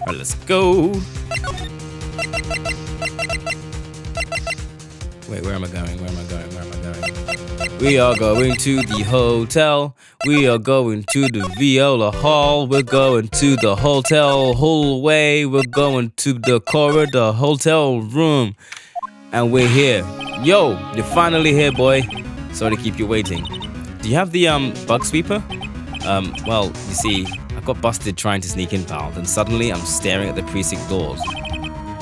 Alright, let's go. Wait, where am I going? We are going to the hotel. We are going to the Viola Hall. We're going to the hotel hallway. We're going to the corridor hotel room. And we're here. Yo, you're finally here, boy. Sorry to keep you waiting. Do you have the bug sweeper? Well, you see, I got busted trying to sneak in, pal. Then suddenly I'm staring at the precinct doors.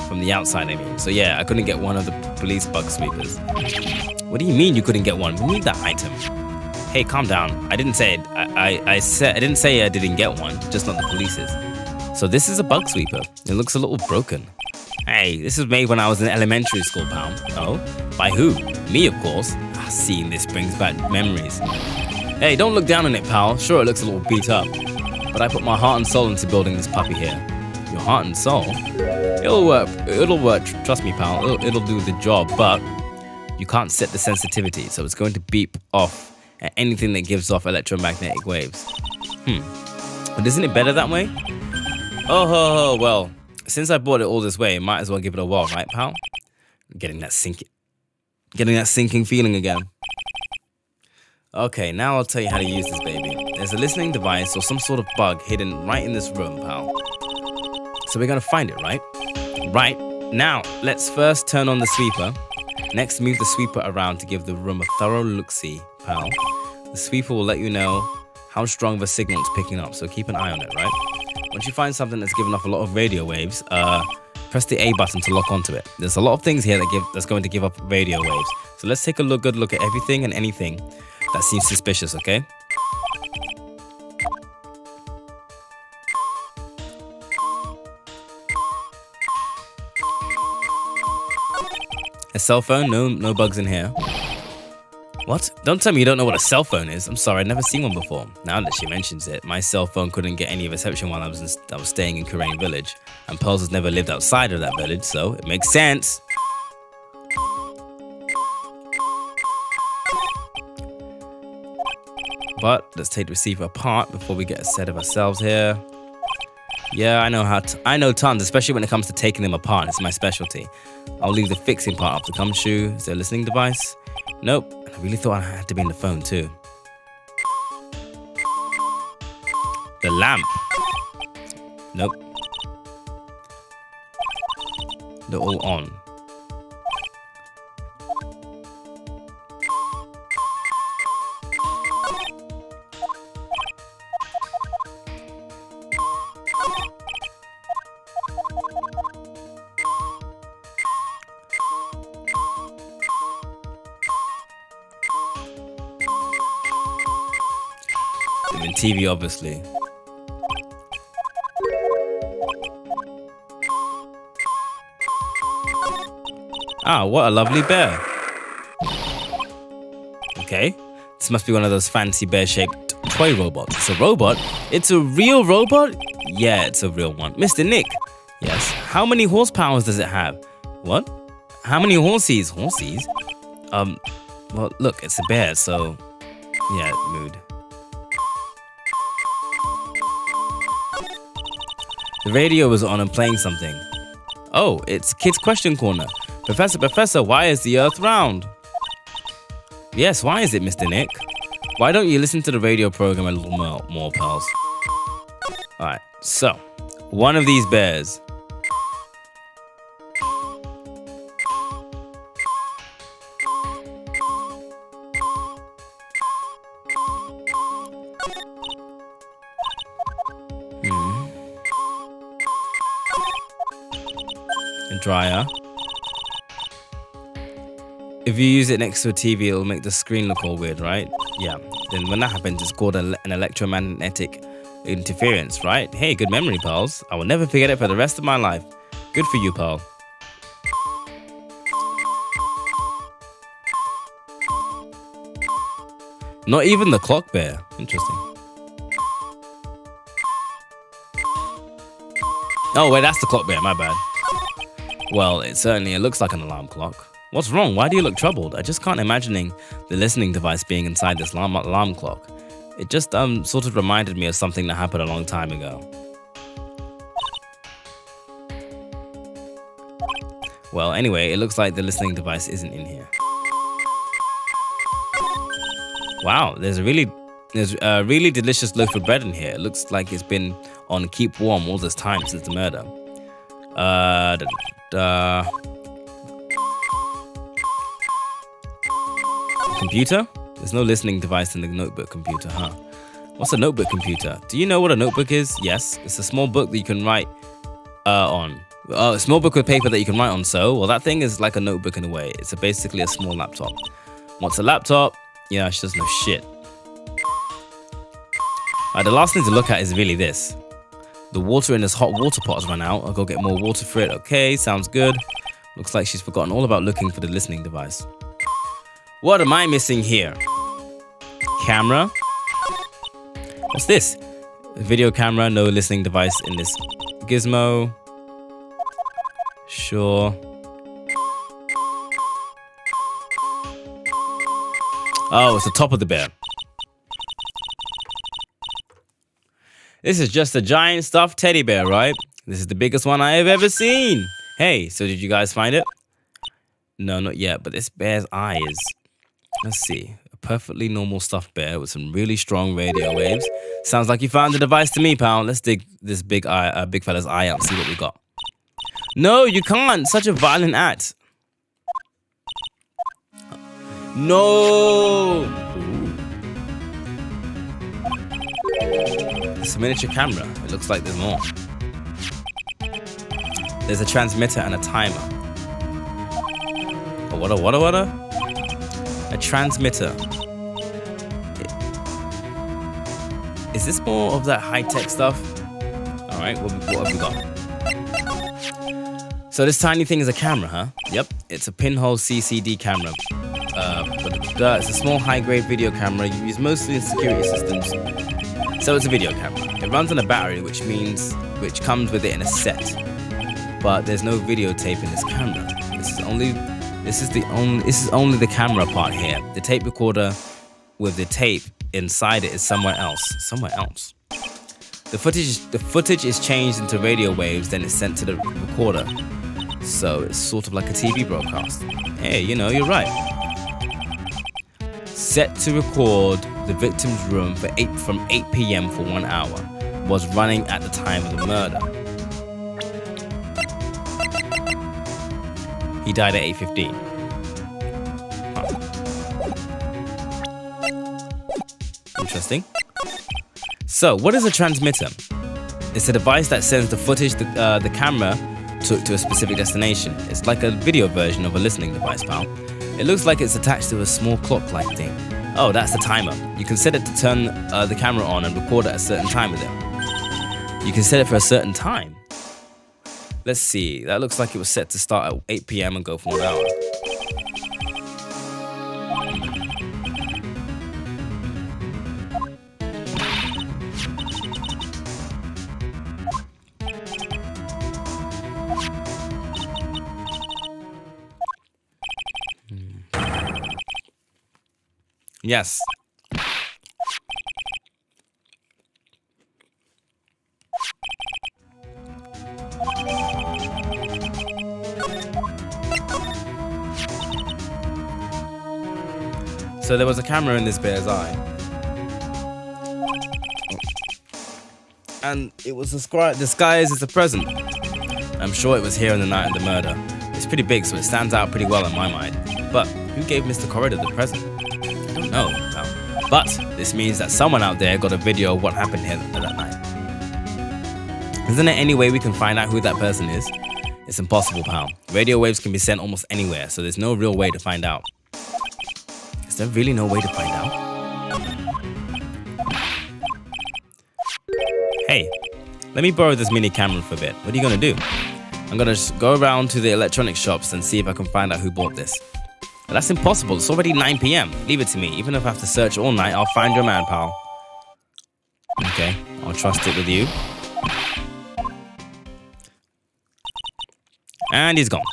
From the outside, I mean. So yeah, I couldn't get one of the police bug sweepers. What do you mean you couldn't get one? We need that item. Hey, calm down. I didn't say it. I didn't say I didn't get one, just not the police's. So this is a bug sweeper. It looks a little broken. Hey, this was made when I was in elementary school, pal. Oh? By who? Me, of course. Seeing this brings back memories. Hey, don't look down on it, pal. Sure, it looks a little beat up. But I put my heart and soul into building this puppy here. Your heart and soul? It'll work. It'll work. Trust me, pal. It'll do the job, but you can't set the sensitivity, so it's going to beep off at anything that gives off electromagnetic waves. But isn't it better that way? Oh, well, since I brought it all this way, might as well give it a whirl, right, pal? Getting that sinking feeling again. Okay, now I'll tell you how to use this baby. There's a listening device or some sort of bug hidden right in this room, pal. So we're gonna find it, right? Right. Now, let's first turn on the sweeper. Next, move the sweeper around to give the room a thorough look-see, pal. The sweeper will let you know how strong of a signal it's picking up, so keep an eye on it, right? Once you find something that's giving off a lot of radio waves, press the A button to lock onto it. There's a lot of things here that's going to give up radio waves. So let's take a good look at everything and anything that seems suspicious, okay? A cell phone? No bugs in here. What? Don't tell me you don't know what a cell phone is. I'm sorry, I've never seen one before. Now that she mentions it, my cell phone couldn't get any reception while I was staying in Kurain Village. And Pearls has never lived outside of that village, so it makes sense. But let's take the receiver apart before we get a set of ourselves here. Yeah, I know tons, especially when it comes to taking them apart. It's my specialty. I'll leave the fixing part up to Gumshoe. Is there a listening device? Nope. I really thought I had to be in the phone too. The lamp. Nope. They're all on. TV, obviously. Ah, what a lovely bear. Okay, this must be one of those fancy bear-shaped toy robots. It's a robot? It's a real robot? Yeah, it's a real one. Mr. Nick. Yes. How many horsepower does it have? What? How many horses? Horses? Well, look, it's a bear, so yeah, mood. The radio was on and playing something. Oh, it's Kids Question Corner. Professor, why is the Earth round? Yes, why is it, Mr. Nick? Why don't you listen to the radio program a little more, pals? Alright, so, one of these bears. Dryer. If you use it next to a TV, it'll make the screen look all weird, right? Yeah. Then when that happens, it's called an electromagnetic interference, right? Hey, good memory, pals. I will never forget it for the rest of my life. Good for you, pal. Not even the clock bear. Interesting. Oh, wait, that's the clock bear. My bad. Well, it looks like an alarm clock. What's wrong? Why do you look troubled? I just can't imagine the listening device being inside this alarm clock. It just sort of reminded me of something that happened a long time ago. Well, anyway, it looks like the listening device isn't in here. Wow, there's a really delicious loaf of bread in here. It looks like it's been on keep warm all this time since the murder. Computer? There's no listening device in the notebook computer, huh? What's a notebook computer? Do you know what a notebook is? Yes, it's a small book that you can write on. A small book with paper that you can write on. So, well, that thing is like a notebook in a way. It's basically a small laptop. What's a laptop? Yeah, she doesn't know shit. The last thing to look at is really this. The water in this hot water pot has run out. I'll go get more water for it. Okay, sounds good. Looks like she's forgotten all about looking for the listening device. What am I missing here? Camera? What's this? A video camera, no listening device in this gizmo. Sure. Oh, it's the top of the bear. This is just a giant stuffed teddy bear, right? This is the biggest one I have ever seen. Hey, so did you guys find it? No, not yet, but this bear's eyes. Let's see. A perfectly normal stuffed bear with some really strong radio waves. Sounds like you found the device to me, pal. Let's dig this big fella's eye out and see what we got. No, you can't. Such a violent act. No. It's a miniature camera. It looks like there's more. There's a transmitter and a timer. Oh, what a transmitter. Is this more of that high-tech stuff? All right, what have we got? So this tiny thing is a camera, huh? Yep, it's a pinhole CCD camera. It's a small high-grade video camera used mostly in security systems. So it's a video camera. It runs on a battery, which comes with it in a set. But there's no videotape in this camera. This is only the camera part here. The tape recorder with the tape inside it is somewhere else. The footage is changed into radio waves, then it's sent to the recorder. So it's sort of like a TV broadcast. Hey, you're right. Set to record the victim's room from 8 p.m. for 1 hour. Was running at the time of the murder. He died at 8:15. Interesting. So, what is a transmitter? It's a device that sends the footage the camera took to a specific destination. It's like a video version of a listening device, pal. It looks like it's attached to a small clock-like thing. Oh, that's the timer. You can set it to turn the camera on and record at a certain time with it. You can set it for a certain time. Let's see. That looks like it was set to start at 8 p.m. and go for 1 hour. Yes. So there was a camera in this bear's eye. And it was disguised as a present. I'm sure it was here on the night of the murder. It's pretty big, so it stands out pretty well in my mind. But who gave Mr. Corridor the present? I don't know. No. But this means that someone out there got a video of what happened here that night. Isn't there any way we can find out who that person is? It's impossible, pal. Radio waves can be sent almost anywhere, so there's no real way to find out. Is there really no way to find out? Hey, let me borrow this mini camera for a bit. What are you gonna do? I'm gonna go around to the electronic shops and see if I can find out who bought this. But that's impossible. It's already 9 p.m. Leave it to me. Even if I have to search all night, I'll find your man, pal. Okay, I'll trust it with you. And he's gone.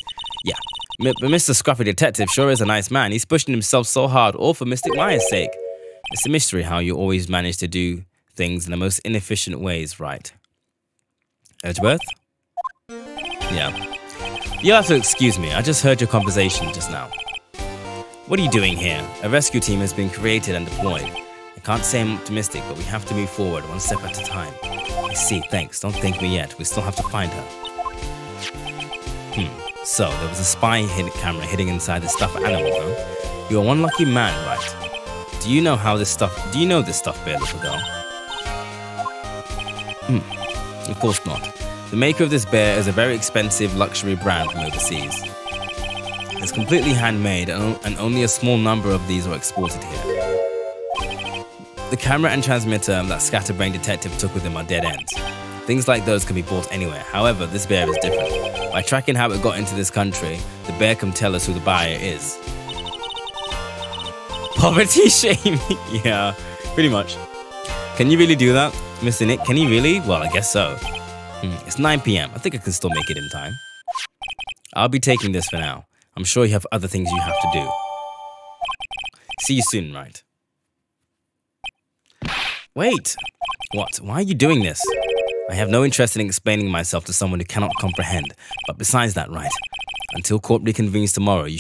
Yeah. But Mr. Scruffy Detective sure is a nice man. He's pushing himself so hard, all for Mystic Maya's sake. It's a mystery how you always manage to do things in the most inefficient ways, right? Edgeworth? Yeah. You'll have to excuse me, I just heard your conversation just now. What are you doing here? A rescue team has been created and deployed. I can't say I'm optimistic, but we have to move forward one step at a time. I see, thanks. Don't thank me yet. We still have to find her. So, there was a spy camera hidden inside the stuffed animal, huh? You're one lucky man, right? Do you know this stuffed bear, little girl? Of course not. The maker of this bear is a very expensive luxury brand from overseas. It's completely handmade and only a small number of these are exported here. The camera and transmitter that Scatterbrain Detective took with him are dead ends. Things like those can be bought anywhere. However, this bear is different. By tracking how it got into this country, the bear can tell us who the buyer is. Poverty shaming? Yeah, pretty much. Can you really do that, Mr. Nick? Can you really? Well, I guess so. It's 9 p.m. I think I can still make it in time. I'll be taking this for now. I'm sure you have other things you have to do. See you soon, Wright. Wait! What? Why are you doing this? I have no interest in explaining myself to someone who cannot comprehend. But besides that, Wright, until court reconvenes tomorrow, you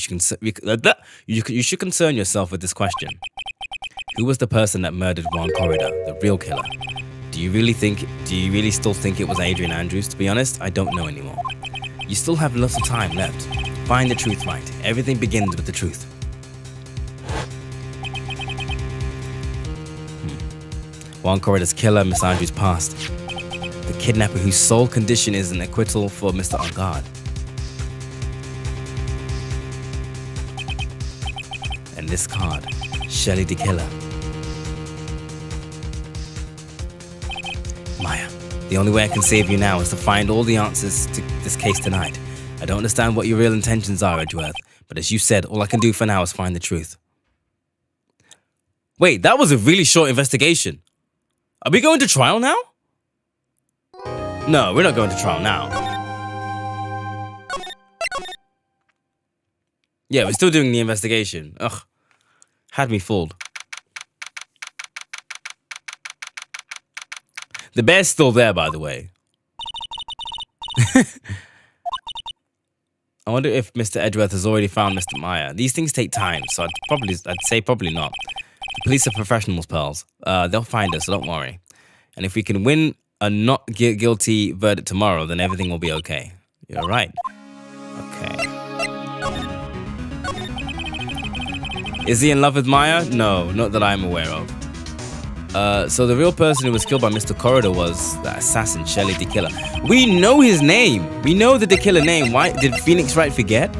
should concern yourself with this question. Who was the person that murdered Juan Corrida, the real killer? Do you really still think it was Adrian Andrews? To be honest, I don't know anymore. You still have lots of time left. Find the truth, Wright. Everything begins with the truth. Juan Corrida's killer, Miss Andrews' past. The kidnapper whose sole condition is an acquittal for Mr. Angard. And this card, Shelley the Killer. Maya, the only way I can save you now is to find all the answers to this case tonight. I don't understand what your real intentions are, Edgeworth, but as you said, all I can do for now is find the truth. Wait, that was a really short investigation. Are we going to trial now? No, we're not going to trial now. Yeah, we're still doing the investigation. Ugh, had me fooled. The bear's still there, by the way. I wonder if Mr. Edgeworth has already found Mr. Meyer. These things take time, so I'd say probably not. The police are professionals, pals. They'll find us, so don't worry. And if we can win a not guilty verdict tomorrow, then everything will be okay. You're right. Okay. Is he in love with Maya? No, not that I'm aware of. So the real person who was killed by Mr. Corridor was the assassin, Shelley the Killer. We know his name. We know the Killer name. Why did Phoenix Wright forget?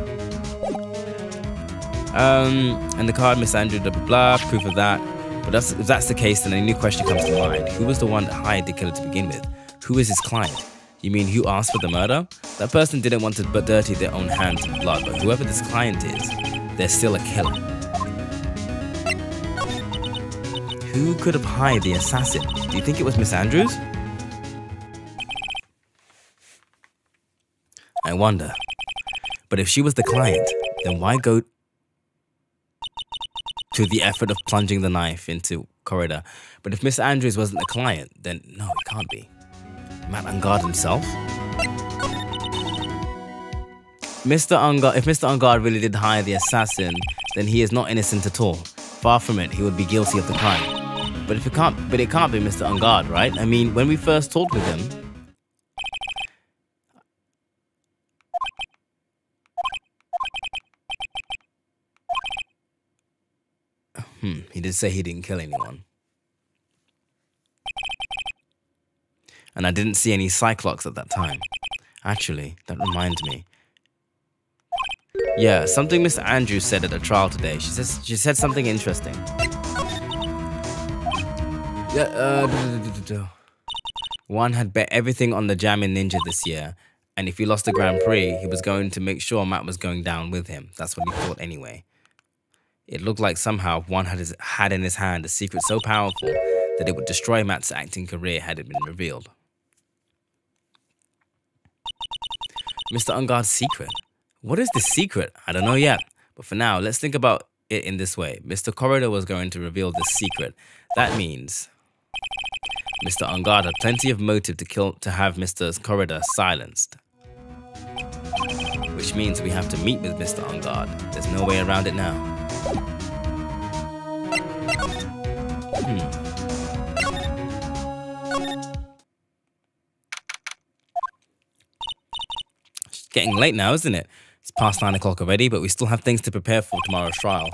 And the card, Miss Andrew, blah, blah, blah, proof of that. But if that's the case, then a new question comes to mind. Who was the one that hired the killer to begin with? Who is his client? You mean who asked for the murder? That person didn't want to dirty their own hands in blood, but whoever this client is, they're still a killer. Who could have hired the assassin? Do you think it was Miss Andrews? I wonder. But if she was the client, then why go to the effort of plunging the knife into Corridor? But if Miss Andrews wasn't the client, then no, it can't be. Matt Angard himself? If Mr. Angard really did hire the assassin, then he is not innocent at all. Far from it, he would be guilty of the crime. But it can't be Mr. Angard, right? I mean, when we first talked with him, he did say he didn't kill anyone. And I didn't see any Cyclops at that time. Actually, that reminds me. Yeah, something Mr. Andrews said at the trial today. She said something interesting. Juan had bet everything on the Jammin' Ninja this year, and if he lost the Grand Prix, he was going to make sure Matt was going down with him. That's what he thought anyway. It looked like somehow Juan had in his hand a secret so powerful that it would destroy Matt's acting career had it been revealed. Mr. Angard's secret? What is the secret? I don't know yet. But for now, let's think about it in this way. Mr. Corridor was going to reveal this secret. That means Mr. Angard had plenty of motive to have Mr. Corridor silenced. which means we have to meet with Mr. On Guard. There's no way around it now. It's getting late now, isn't it? It's past 9 o'clock already, but we still have things to prepare for tomorrow's trial.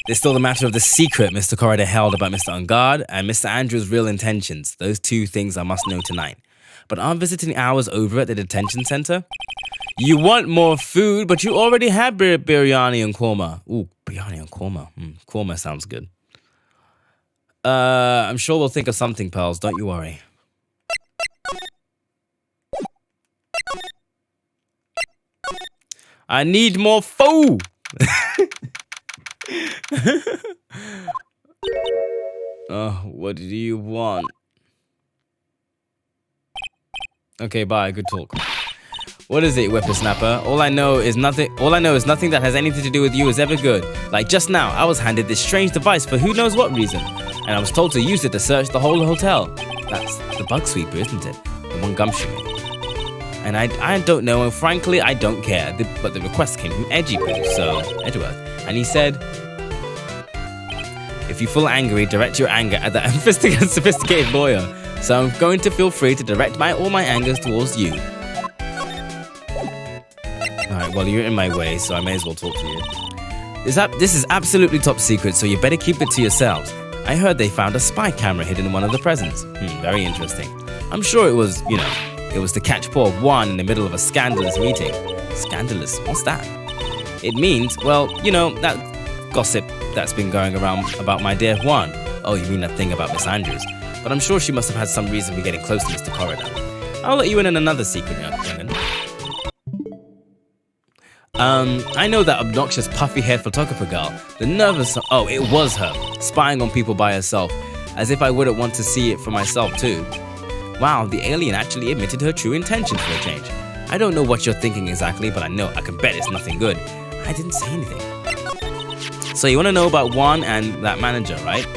There's still the matter of the secret Mr. Corridor held about Mr. On Guard and Mr. Andrews' real intentions. Those two things I must know tonight. But aren't visiting hours over at the detention center? You want more food, but you already had biryani and korma. Ooh, biryani and korma. Korma sounds good. I'm sure we'll think of something, pals. Don't you worry. I need more food. What do you want? Okay, bye. Good talk. What is it, whippersnapper? All I know is nothing that has anything to do with you is ever good. Like just now, I was handed this strange device for who knows what reason, and I was told to use it to search the whole hotel. That's the bug sweeper, isn't it? The one Gumshoe made. And I don't know, and frankly, I don't care. But the request came from Edgeworth, and he said, if you feel angry, direct your anger at that sophisticated lawyer. So I'm going to feel free to direct all my angers towards you. Alright, well, you're in my way, so I may as well talk to you. This is absolutely top secret, so you better keep it to yourselves. I heard they found a spy camera hidden in one of the presents. Very interesting. I'm sure it was, it was to catch poor Juan in the middle of a scandalous meeting. Scandalous? What's that? It means, well, that gossip that's been going around about my dear Juan. Oh, you mean that thing about Miss Andrews? But I'm sure she must have had some reason for getting close to Mr. Corridor. I'll let you in on another secret, young'un. I know that obnoxious puffy-haired photographer girl. The nervous... Oh, it was her. Spying on people by herself. As if I wouldn't want to see it for myself, too. Wow, the alien actually admitted her true intentions for a change. I don't know what you're thinking exactly, but I can bet it's nothing good. I didn't say anything. So you want to know about Juan and that manager, right?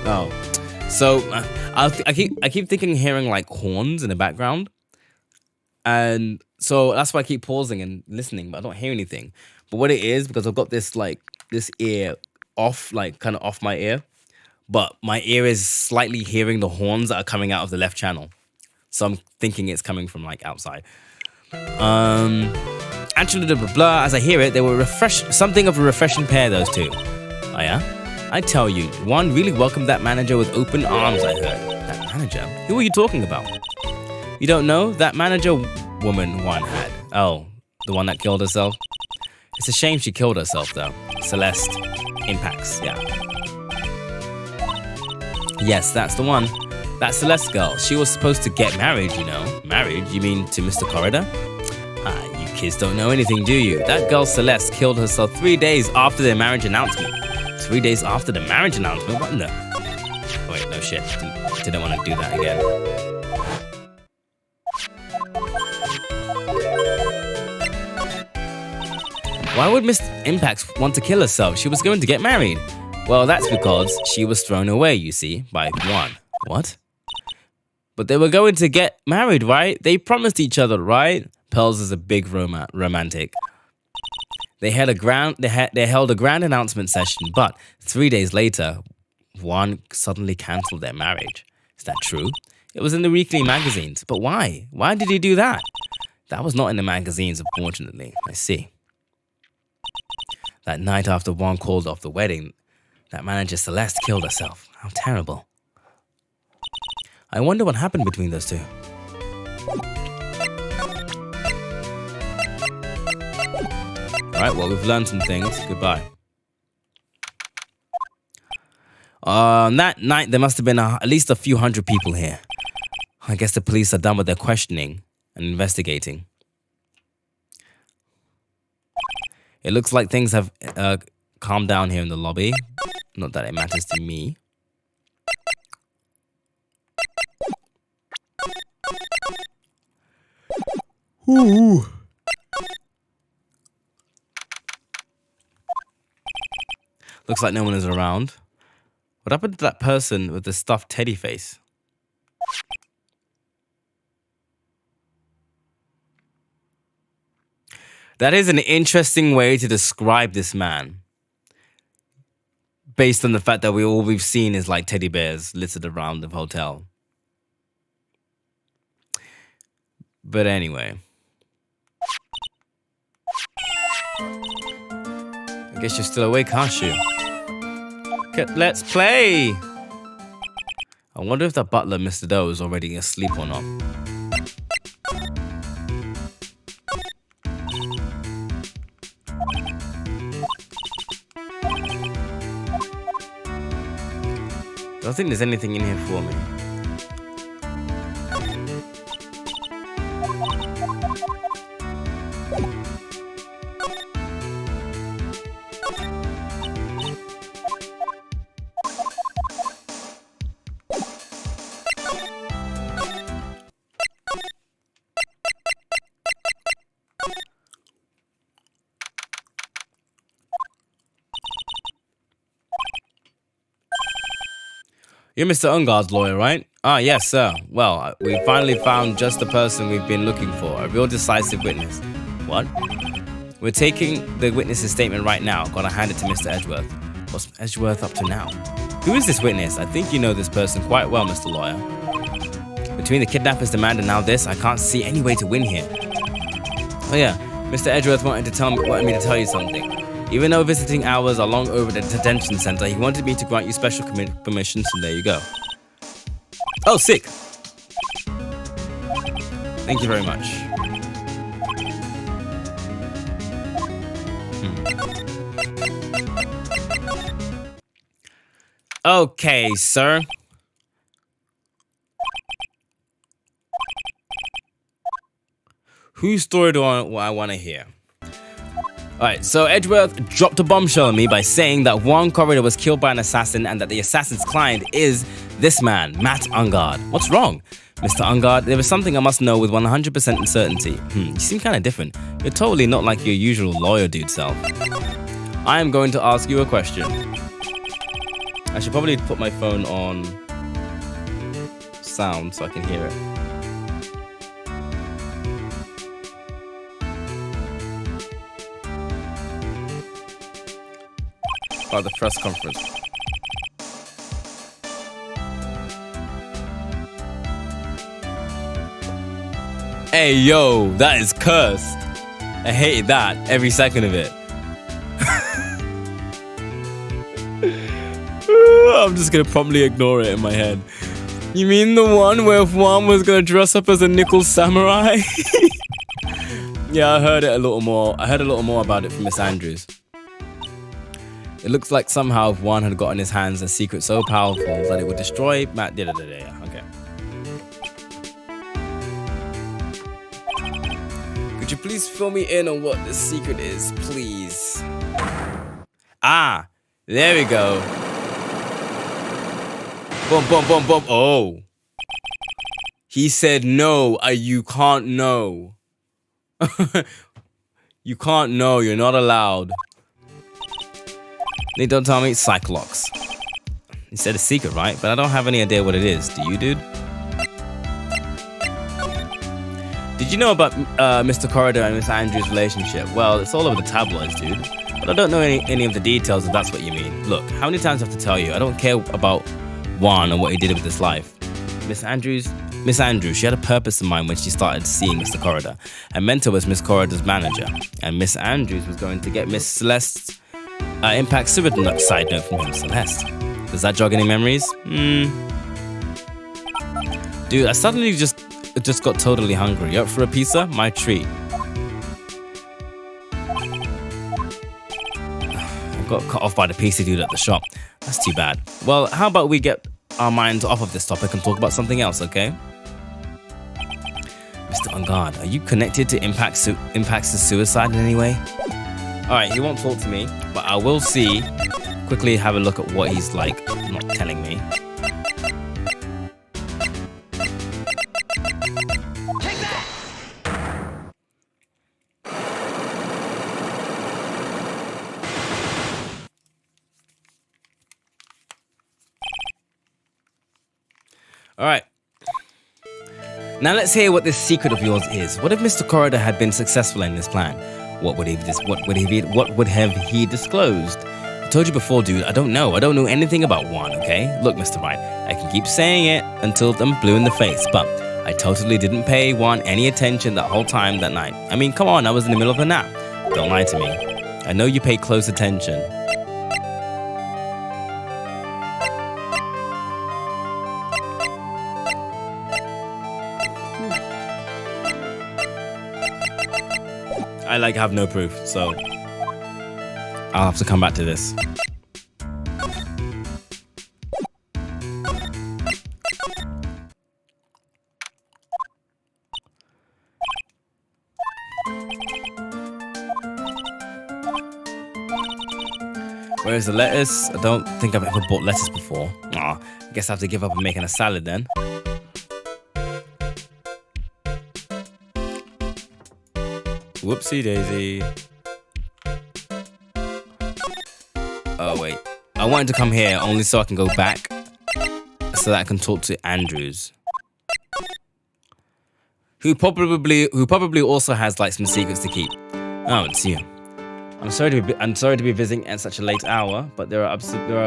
Oh, so I keep thinking hearing like horns in the background, and so that's why I keep pausing and listening, but I don't hear anything. But what it is, because I've got this ear off, kind of off my ear, but my ear is slightly hearing the horns that are coming out of the left channel, so I'm thinking it's coming from outside. Actually, blah, blah, blah, as I hear it, they were something of a refreshing pair, those two. Oh yeah? I tell you, Juan really welcomed that manager with open arms, I heard. That manager? Who are you talking about? You don't know? That manager woman Juan had. Oh, the one that killed herself? It's a shame she killed herself, though. Celeste. Impacts, yeah. Yes, that's the one. That Celeste girl. She was supposed to get married, Married? You mean to Mr. Corridor? You kids don't know anything, do you? That girl Celeste killed herself 3 days after their marriage announcement. 3 days after the marriage announcement? What in the... Oh, wait, no shit. Didn't want to do that again. Why would Miss Impacts want to kill herself? She was going to get married. Well, that's because she was thrown away, you see, by Juan. What? But they were going to get married, right? They promised each other, right? Pearls is a big romantic. They held a grand announcement session, but 3 days later, Juan suddenly cancelled their marriage. Is that true? It was in the weekly magazines, but why? Why did he do that? That was not in the magazines, unfortunately. I see. That night after Juan called off the wedding, that manager Celeste killed herself. How terrible. I wonder what happened between those two. Alright, well, we've learned some things. Goodbye. That night, there must have been at least a few hundred people here. I guess the police are done with their questioning and investigating. It looks like things have calmed down here in the lobby. Not that it matters to me. Ooh. Looks like no one is around. What happened to that person with the stuffed teddy face? That is an interesting way to describe this man. Based on the fact that all we've seen is like teddy bears littered around the hotel. But anyway. I guess you're still awake, aren't you? Okay, let's play! I wonder if the butler, Mr. Doe, is already asleep or not. I don't think there's anything in here for me. You're Mr. Ungar's lawyer, right? Ah, yes, sir. Well, we finally found just the person we've been looking for, a real decisive witness. What? We're taking the witness's statement right now. Gotta hand it to Mr. Edgeworth. What's Edgeworth up to now? Who is this witness? I think you know this person quite well, Mr. Lawyer. Between the kidnapper's demand and now this, I can't see any way to win here. Oh yeah, Mr. Edgeworth wanted me to tell you something. Even though visiting hours are long over the detention center, he wanted me to grant you special permission, so there you go. Oh, sick! Thank you very much. Okay, sir. Whose story do I want to hear? Alright, so Edgeworth dropped a bombshell on me by saying that Juan Corridor was killed by an assassin and that the assassin's client is this man, Matt Ungard. What's wrong? Mr. Ungard, there is something I must know with 100% certainty. You seem kind of different. You're totally not like your usual lawyer dude self. I am going to ask you a question. I should probably put my phone on sound so I can hear it. About the press conference. Hey, yo, that is cursed. I hated that every second of it. I'm just gonna promptly ignore it in my head. You mean the one where Juan was gonna dress up as a nickel samurai? Yeah, I heard a little more about it from Miss Andrews. It looks like somehow Juan had gotten his hands a secret so powerful that it would destroy Matt. Yeah, okay. Could you please fill me in on what this secret is, please? Ah, there we go. Boom, boom, boom, boom. Oh. He said no. You can't know. You can't know. You're not allowed. They don't tell me it's Cyclops. He said a secret, right? But I don't have any idea what it is. Do you, dude? Did you know about Mr. Corridor and Miss Andrews' relationship? Well, it's all over the tabloids, dude. But I don't know any of the details if that's what you mean. Look, how many times do I have to tell you? I don't care about Juan and what he did with his life. Miss Andrews, she had a purpose in mind when she started seeing Mr. Corridor. Her mentor was Miss Corridor's manager. And Miss Andrews was going to get Miss Celeste's impact suicide note from him. Celeste. Does that jog any memories? Dude, I suddenly just got totally hungry. You up for a pizza? My treat. I got cut off by the pizza dude at the shop. That's too bad. Well, how about we get our minds off of this topic and talk about something else, okay? Mr. Ungard, are you connected to Impact's suicide in any way? Alright, he won't talk to me, but I will quickly have a look at what he's like, not telling me. Alright, Now let's hear what this secret of yours is. What if Mr. Corridor had been successful in this plan? What would have he disclosed? I told you before, dude, I don't know. I don't know anything about Juan, okay? Look, Mr. Wright, I can keep saying it until I'm blue in the face, but I totally didn't pay Juan any attention that whole time that night. I mean, come on, I was in the middle of a nap. Don't lie to me. I know you pay close attention. I have no proof, so I'll have to come back to this. Where's the lettuce? I don't think I've ever bought lettuce before. Aw, I guess I have to give up on making a salad then. Whoopsie daisy. Oh wait, I wanted to come here only so I can go back, so that I can talk to Andrews, who probably also has like some secrets to keep. Oh, it's you. I'm sorry to be visiting at such a late hour, but there are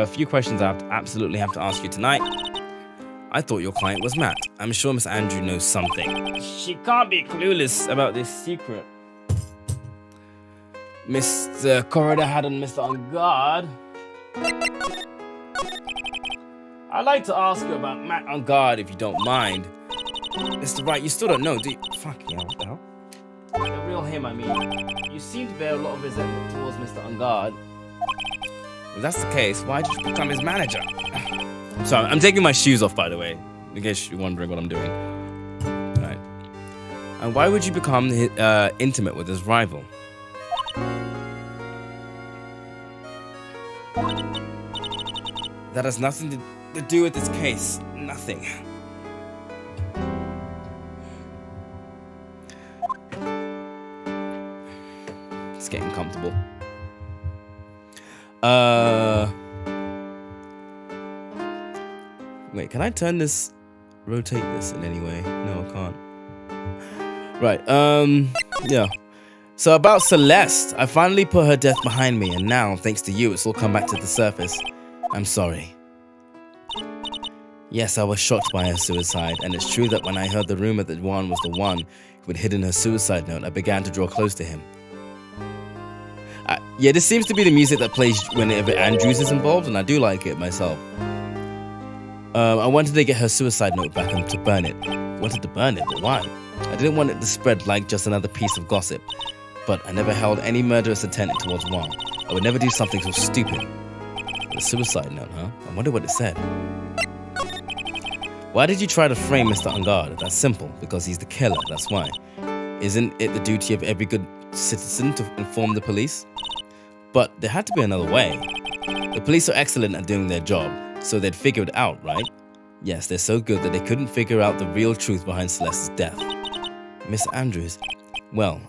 a few questions I absolutely have to ask you tonight. I thought your client was Matt. I'm sure Miss Andrew knows something. She can't be clueless about this secret. Mr. Corridor had on Mr. On Guard. I'd like to ask you about Matt On Guard if you don't mind. Mr. Wright, you still don't know, do you? Fuck yeah, what the hell? The real him, I mean. You seem to bear a lot of resentment towards Mr. On Guard. If that's the case, why did you become his manager? Sorry, I'm taking my shoes off, by the way, in case you're wondering what I'm doing. Right. And why would you become intimate with his rival? That has nothing to do with this case. Nothing. It's getting comfortable. Wait, can I turn this, rotate this in any way? No, I can't. Right, yeah. So about Celeste, I finally put her death behind me, and now, thanks to you, it's all come back to the surface. I'm sorry. Yes, I was shocked by her suicide, and it's true that when I heard the rumor that Juan was the one who had hidden her suicide note, I began to draw close to him. Yeah, this seems to be the music that plays whenever Andrews is involved, and I do like it myself. I wanted to get her suicide note back and to burn it. I wanted to burn it, but why? I didn't want it to spread like just another piece of gossip, but I never held any murderous intent towards Juan. I would never do something so stupid. The suicide note, huh? I wonder what it said. Why did you try to frame Mr. On Guard? That's simple, because he's the killer, that's why. Isn't it the duty of every good citizen to inform the police? But there had to be another way. The police are excellent at doing their job, so they'd figure it out, right? Yes, they're so good that they couldn't figure out the real truth behind Celeste's death. Miss Andrews, well,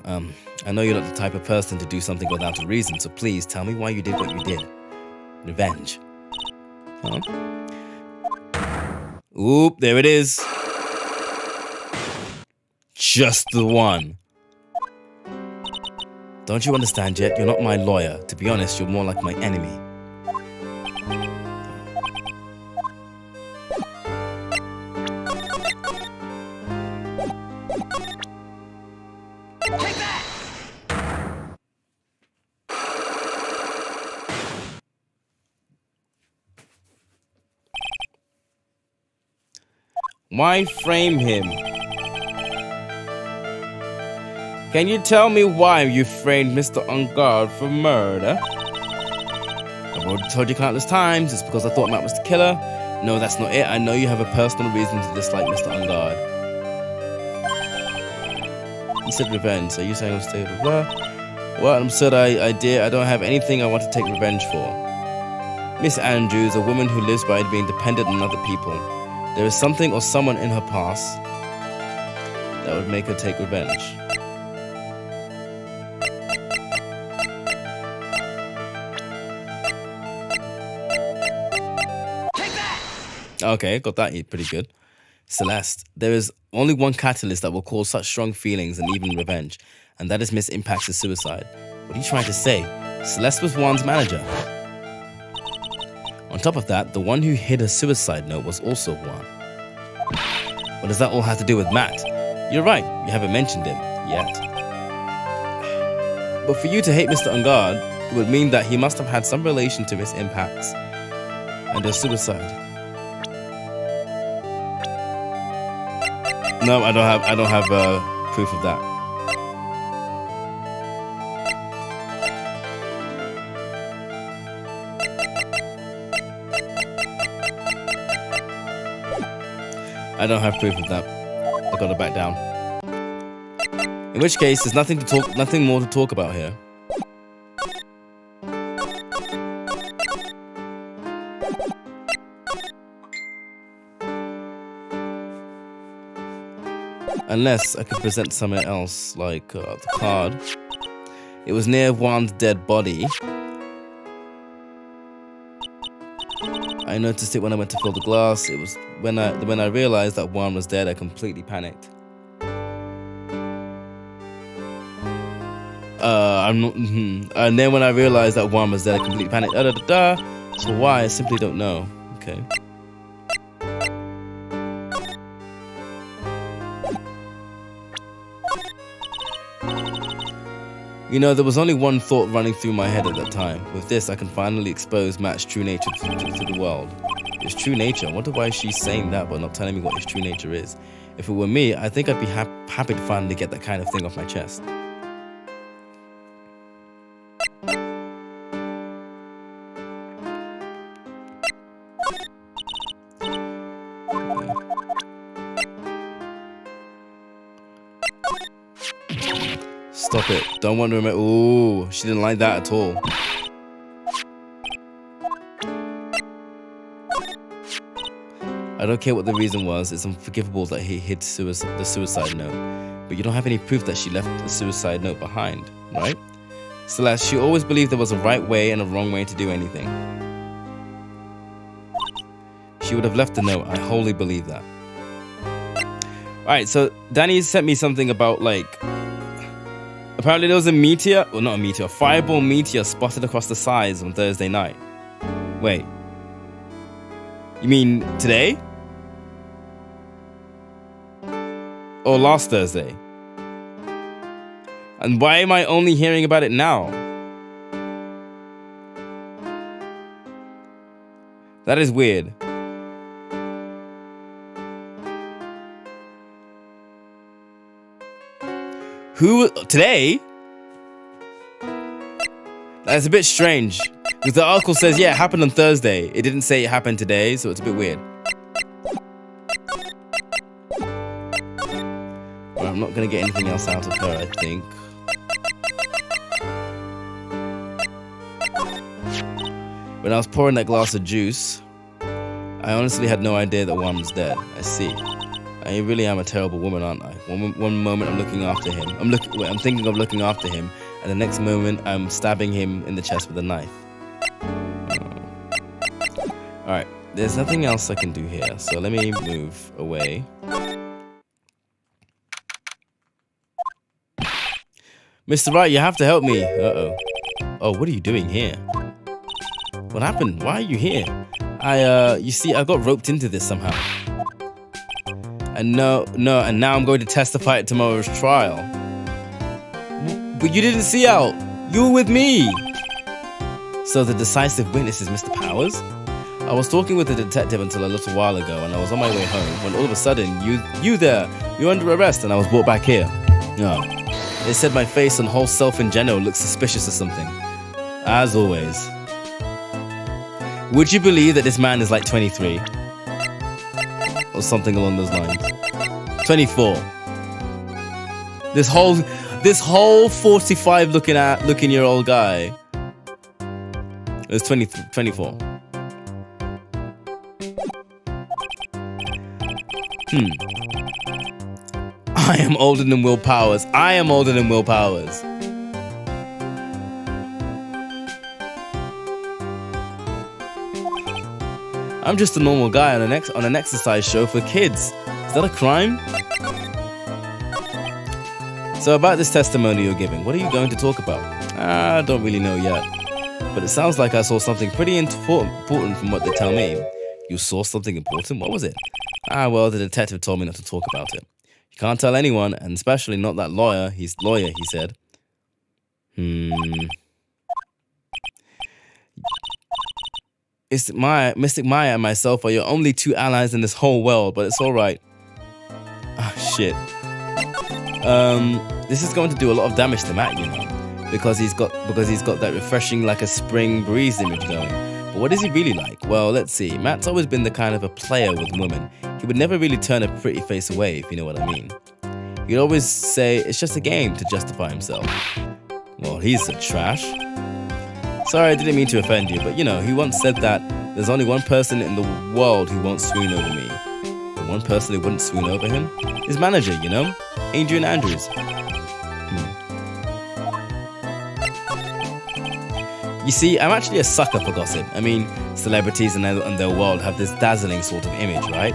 I know you're not the type of person to do something without a reason, so please tell me why you did what you did. Revenge. Huh? Oop, there it is. Just the one. Don't you understand yet? You're not my lawyer. To be honest, you're more like my enemy. Take that! Why frame him? Can you tell me why you framed Mr. On Guard for murder? I've already told you countless times, it's because I thought Matt was the killer. No, that's not it. I know you have a personal reason to dislike Mr. On Guard. You said revenge, so you're saying I'll stay with her? Well, I'm said I did. I don't have anything I want to take revenge for. Miss Andrews, a woman who lives by being dependent on other people. There is something or someone in her past that would make her take revenge. Okay, got that pretty good. Celeste, there is only one catalyst that will cause such strong feelings and even revenge, and that is Miss Impact's suicide. What are you trying to say? Celeste was Juan's manager. On top of that, the one who hid her suicide note was also Juan. What does that all have to do with Matt? You're right, you haven't mentioned him yet. But for you to hate Mr. Ungard, it would mean that he must have had some relation to Miss Impacts and her suicide. No, I don't have proof of that. I don't have proof of that. I gotta back down. In which case, there's nothing more to talk about here. Unless I could present something else, like the card. It was near Juan's dead body. I noticed it when I went to fill the glass. It was when I realized that Juan was dead, I completely panicked. And then when I realized that Juan was dead, I completely panicked. So why? I simply don't know. Okay. You know, there was only one thought running through my head at that time. With this, I can finally expose Matt's true nature to the world. His true nature? I wonder why she's saying that but not telling me what his true nature is. If it were me, I think I'd be happy to finally get that kind of thing off my chest. Stop it. Don't want to remember. Ooh, she didn't like that at all. I don't care what the reason was. It's unforgivable that he hid the suicide note. But you don't have any proof that she left the suicide note behind, right? Celeste, she always believed there was a right way and a wrong way to do anything. She would have left the note. I wholly believe that. Alright, so Danny sent me something about, like... Apparently there was a meteor, well not a meteor, a fireball meteor spotted across the skies on Thursday night. Wait. You mean today? Or last Thursday? And why am I only hearing about it now? That is weird. Who, today? That's a bit strange. Because the article says, yeah, it happened on Thursday. It didn't say it happened today, so it's a bit weird. Well, I'm not going to get anything else out of her, I think. When I was pouring that glass of juice, I honestly had no idea that Juan was dead. I see. I really am a terrible woman, aren't I? One moment I'm looking after him. I'm thinking of looking after him, and the next moment I'm stabbing him in the chest with a knife. Alright, there's nothing else I can do here, so let me move away. Mr. Wright, you have to help me. Uh-oh. Oh, what are you doing here? What happened? Why are you here? You see, I got roped into this somehow. And and now I'm going to testify at tomorrow's trial. But you didn't see out. You were with me. So the decisive witness is Mr. Powers? I was talking with the detective until a little while ago, and I was on my way home, when all of a sudden, you're under arrest, and I was brought back here. Oh. They said my face and whole self in general looked suspicious or something. As always. Would you believe that this man is like 23? Or something along those lines. 24. This whole 45 looking year old guy is 24. I am older than Will Powers. I am older than Will Powers. I'm just a normal guy on an exercise show for kids. that a crime? So about this testimony you're giving, what are you going to talk about? I don't really know yet. But it sounds like I saw something pretty important from what they tell me. You saw something important? What was it? Well, the detective told me not to talk about it. You can't tell anyone, and especially not that lawyer. He's lawyer, he said. Mystic Maya and myself are your only two allies in this whole world, but it's alright. Shit. This is going to do a lot of damage to Matt, you know. Because he's got that refreshing like a spring breeze image going. But what is he really like? Well, let's see. Matt's always been the kind of a player with women. He would never really turn a pretty face away, if you know what I mean. He'd always say it's just a game to justify himself. Well, he's a trash. Sorry, I didn't mean to offend you, but you know, he once said that there's only one person in the world who won't swoon over me. The one person who wouldn't swoon over him? His manager, you know? Adrian Andrews. You see, I'm actually a sucker for gossip. I mean, celebrities and their world have this dazzling sort of image, right?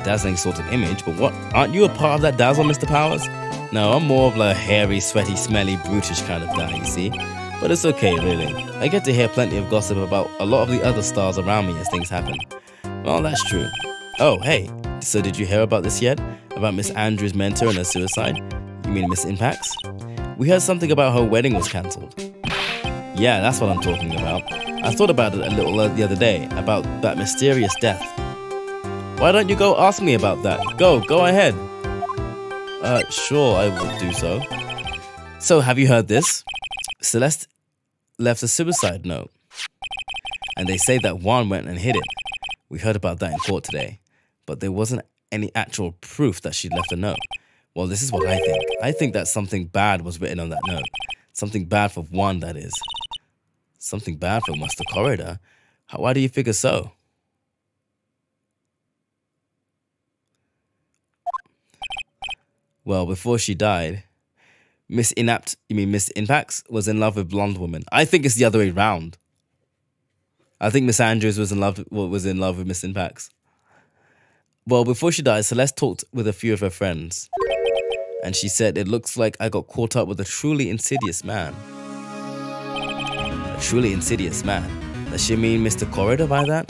Dazzling sort of image, but what? Aren't you a part of that dazzle, Mr. Powers? No, I'm more of like a hairy, sweaty, smelly, brutish kind of guy, you see? But it's okay, really. I get to hear plenty of gossip about a lot of the other stars around me as things happen. Well, that's true. Oh, hey, so did you hear about this yet? About Miss Andrews' mentor and her suicide? You mean Miss Impacts? We heard something about her wedding was cancelled. Yeah, that's what I'm talking about. I thought about it a little the other day, about that mysterious death. Why don't you go ask me about that? Go ahead. Sure, I will do so. So, have you heard this? Celeste left a suicide note. And they say that Juan went and hid it. We heard about that in court today. But there wasn't any actual proof that she'd left a note. Well, this is what I think. I think that something bad was written on that note. Something bad for Juan, that is. Something bad for Master Corridor? Why do you figure so? Well, before she died, Miss Impacts was in love with blonde woman. I think it's the other way round. I think Miss Andrews was in love with Miss Impacts. Well, before she died, Celeste talked with a few of her friends. And she said, it looks like I got caught up with a truly insidious man. A truly insidious man? Does she mean Mr. Corridor by that?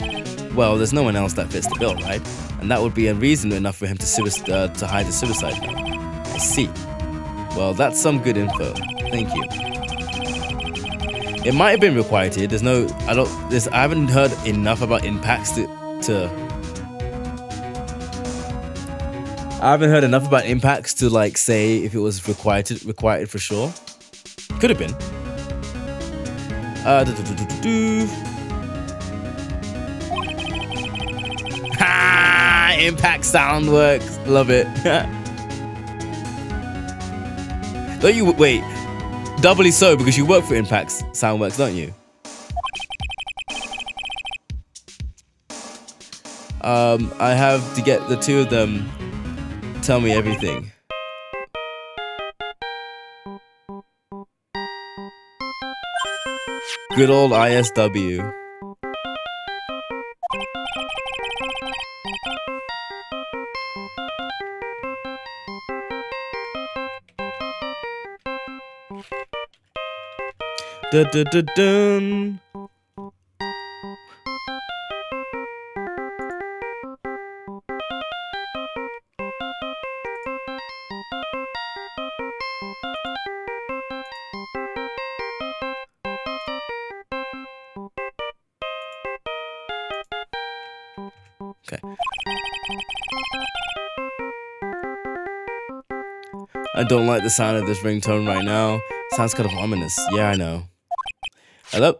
Well, there's no one else that fits the bill, right? And that would be a reason enough for him to hide the suicide note. I see. Well, that's some good info. Thank you. It might have been requited. I haven't heard enough about Impacts I haven't heard enough about Impacts to like say if it was required for sure. Could have been. Ha! Impact sound works. Love it. Don't you wait? Doubly so because you work for Impact's Soundworks, don't you? I have to get the two of them to tell me everything. Good old ISW. Dun, dun, dun, dun. Okay. I don't like the sound of this ringtone right now. Sounds kind of ominous. Yeah, I know. Hello?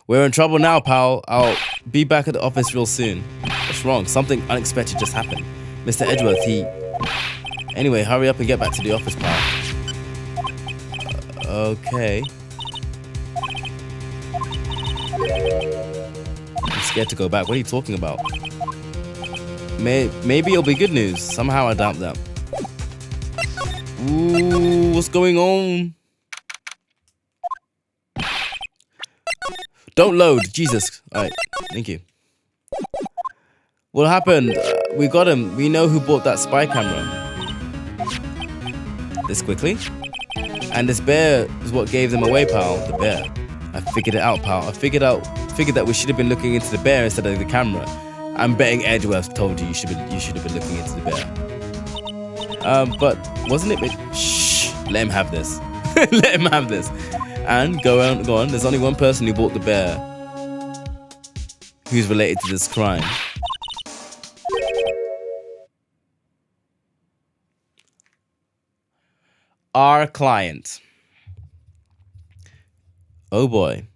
We're in trouble now, pal. I'll be back at the office real soon. What's wrong? Something unexpected just happened. Mr. Edgeworth, Anyway, hurry up and get back to the office, pal. Okay. I'm scared to go back. What are you talking about? Maybe it'll be good news. Somehow I doubt that. Ooh, what's going on? Don't load. Jesus. Alright, thank you. What happened? We got him. We know who bought that spy camera. This quickly. And this bear is what gave them away, pal. The bear. I figured it out, pal. I figured that we should have been looking into the bear instead of the camera. I'm betting Edgeworth told you should have been looking into the bear. But wasn't it? Shh. Let him have this. Let him have this. And go on. There's only one person who bought the bear who's related to this crime. Our client. Oh boy.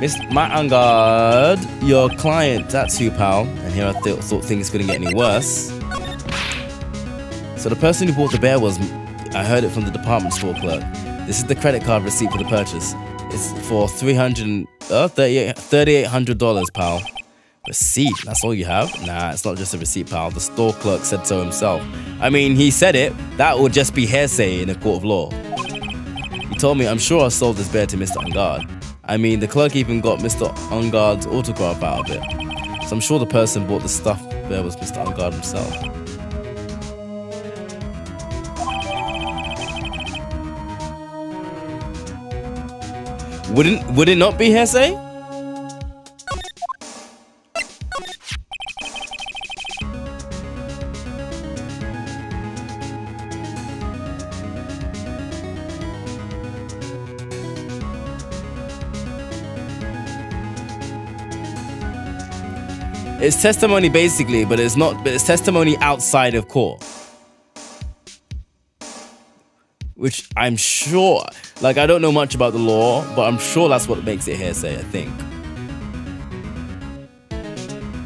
Miss Matt Angard, your client, that's you, pal. And here I thought things couldn't get any worse. So the person who bought the bear was, I heard it from the department store clerk. This is the credit card receipt for the purchase. It's for $3,800, pal. Receipt, that's all you have? Nah, it's not just a receipt, pal. The store clerk said so himself. I mean, he said it. That would just be hearsay in a court of law. He told me, I'm sure I sold this bear to Mr. Angard. I mean, the clerk even got Mr. Angard's autograph out of it. So I'm sure the person bought the stuffed bear was Mr. Angard himself. Would it not be hearsay? It's testimony basically, but it's not. But it's testimony outside of court, which I'm sure. Like, I don't know much about the law, but I'm sure that's what makes it hearsay. I think.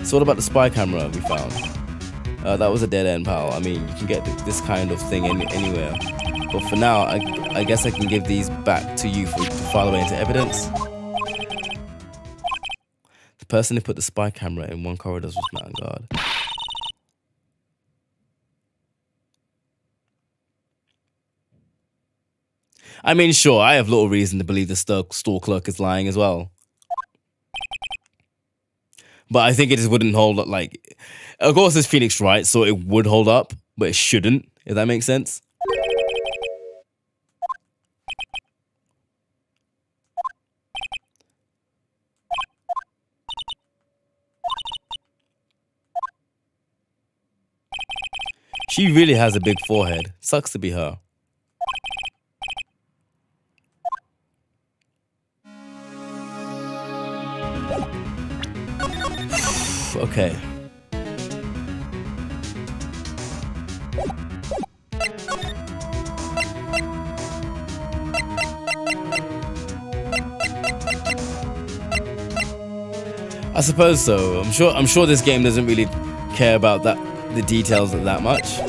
So what about the spy camera we found? That was a dead end, pal. I mean, you can get this kind of thing anywhere. But for now, I guess I can give these back to you to file away into evidence. The person who put the spy camera in one corridor was Matt Angard. I mean, sure, I have little reason to believe the store clerk is lying as well. But I think it just wouldn't hold up. Like, of course, it's Phoenix Wright, so it would hold up, but it shouldn't, if that makes sense. She really has a big forehead. Sucks to be her. Okay. I suppose so. I'm sure this game doesn't really care about the details that much.